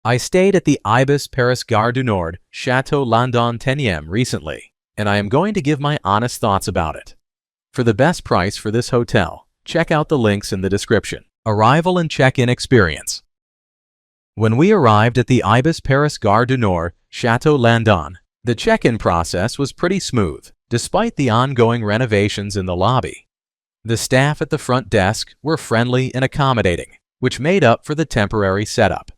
I stayed at the ibis Paris Gare du Nord, Château Landon 10ème recently, and I am going to give my honest thoughts about it. For the best price for this hotel, check out the links in the description. Arrival and check-in experience. When we arrived at the ibis Paris Gare du Nord, Château Landon, the check-in process was pretty smooth, despite the ongoing renovations in the lobby. The staff at the front desk were friendly and accommodating, which made up for the temporary setup.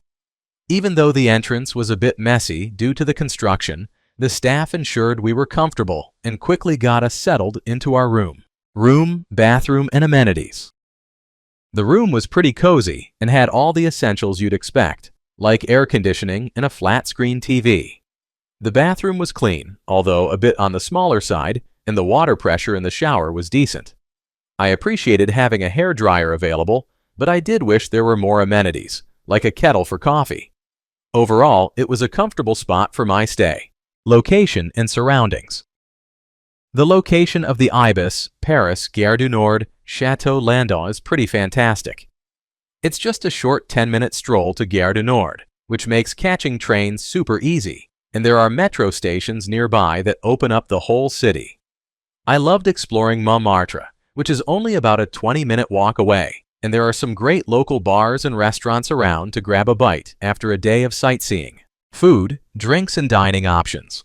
Even though the entrance was a bit messy due to the construction, the staff ensured we were comfortable and quickly got us settled into our room, bathroom, and amenities. The room was pretty cozy and had all the essentials you'd expect, like air conditioning and a flat-screen TV. The bathroom was clean, although a bit on the smaller side, and the water pressure in the shower was decent. I appreciated having a hairdryer available, but I did wish there were more amenities, like a kettle for coffee. Overall, it was a comfortable spot for my stay. Location and surroundings. The location of the ibis Paris Gare du Nord, Château Landon is pretty fantastic. It's just a short 10-minute stroll to Gare du Nord, which makes catching trains super easy, and there are metro stations nearby that open up the whole city. I loved exploring Montmartre, which is only about a 20-minute walk away, and there are some great local bars and restaurants around to grab a bite after a day of sightseeing. Food, drinks, and dining options.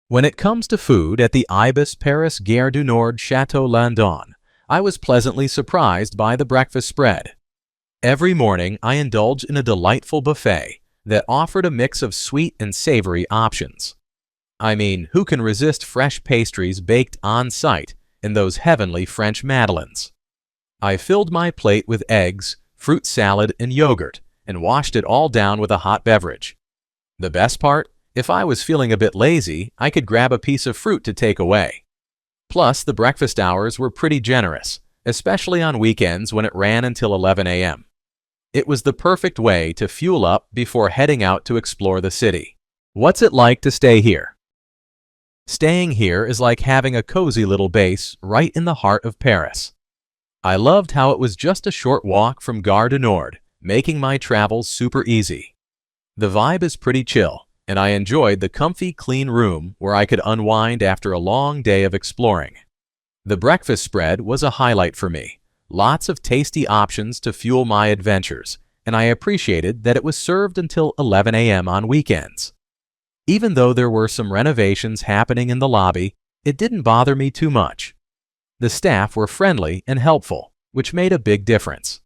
When it comes to food at the ibis Paris Gare du Nord Château Landon, I was pleasantly surprised by the breakfast spread. Every morning, I indulged in a delightful buffet that offered a mix of sweet and savory options. I mean, who can resist fresh pastries baked on site and those heavenly French madeleines? I filled my plate with eggs, fruit salad, and yogurt, and washed it all down with a hot beverage. The best part? If I was feeling a bit lazy, I could grab a piece of fruit to take away. Plus, the breakfast hours were pretty generous, especially on weekends when it ran until 11 a.m. It was the perfect way to fuel up before heading out to explore the city. What's it like to stay here? Staying here is like having a cozy little base right in the heart of Paris. I loved how it was just a short walk from Gare du Nord, making my travels super easy. The vibe is pretty chill, and I enjoyed the comfy, clean room where I could unwind after a long day of exploring. The breakfast spread was a highlight for me. Lots of tasty options to fuel my adventures, and I appreciated that it was served until 11 a.m. on weekends. Even though there were some renovations happening in the lobby, it didn't bother me too much. The staff were friendly and helpful, which made a big difference.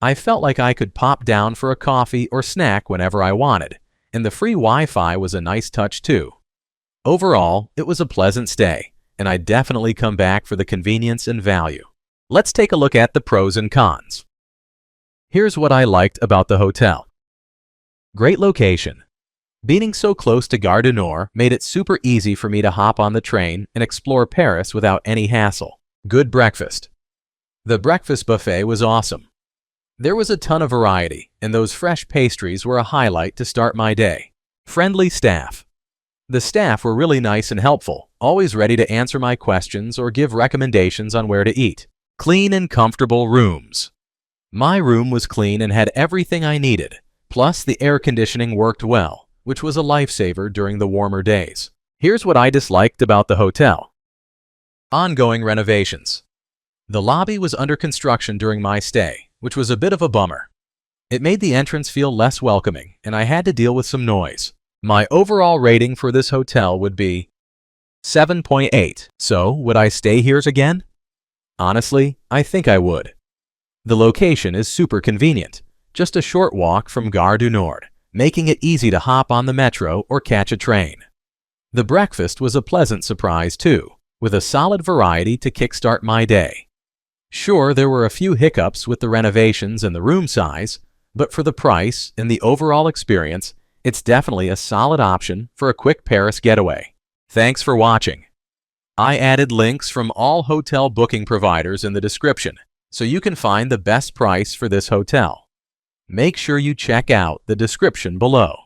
I felt like I could pop down for a coffee or snack whenever I wanted, and the free Wi-Fi was a nice touch too. Overall, it was a pleasant stay, and I'd definitely come back for the convenience and value. Let's take a look at the pros and cons. Here's what I liked about the hotel. Great location. Being so close to Gare du Nord made it super easy for me to hop on the train and explore Paris without any hassle. Good breakfast. The breakfast buffet was awesome. There was a ton of variety, and those fresh pastries were a highlight to start my day. Friendly staff. The staff were really nice and helpful, always ready to answer my questions or give recommendations on where to eat. Clean and comfortable rooms. My room was clean and had everything I needed, plus the air conditioning worked well, which was a lifesaver during the warmer days. Here's what I disliked about the hotel. Ongoing renovations. The lobby was under construction during my stay, which was a bit of a bummer. It made the entrance feel less welcoming, and I had to deal with some noise. My overall rating for this hotel would be 7.8. So, would I stay here again? Honestly, I think I would. The location is super convenient, just a short walk from Gare du Nord, making it easy to hop on the metro or catch a train. The breakfast was a pleasant surprise too, with a solid variety to kickstart my day. Sure, there were a few hiccups with the renovations and the room size, but for the price and the overall experience, it's definitely a solid option for a quick Paris getaway. Thanks for watching. I added links from all hotel booking providers in the description, so you can find the best price for this hotel. Make sure you check out the description below.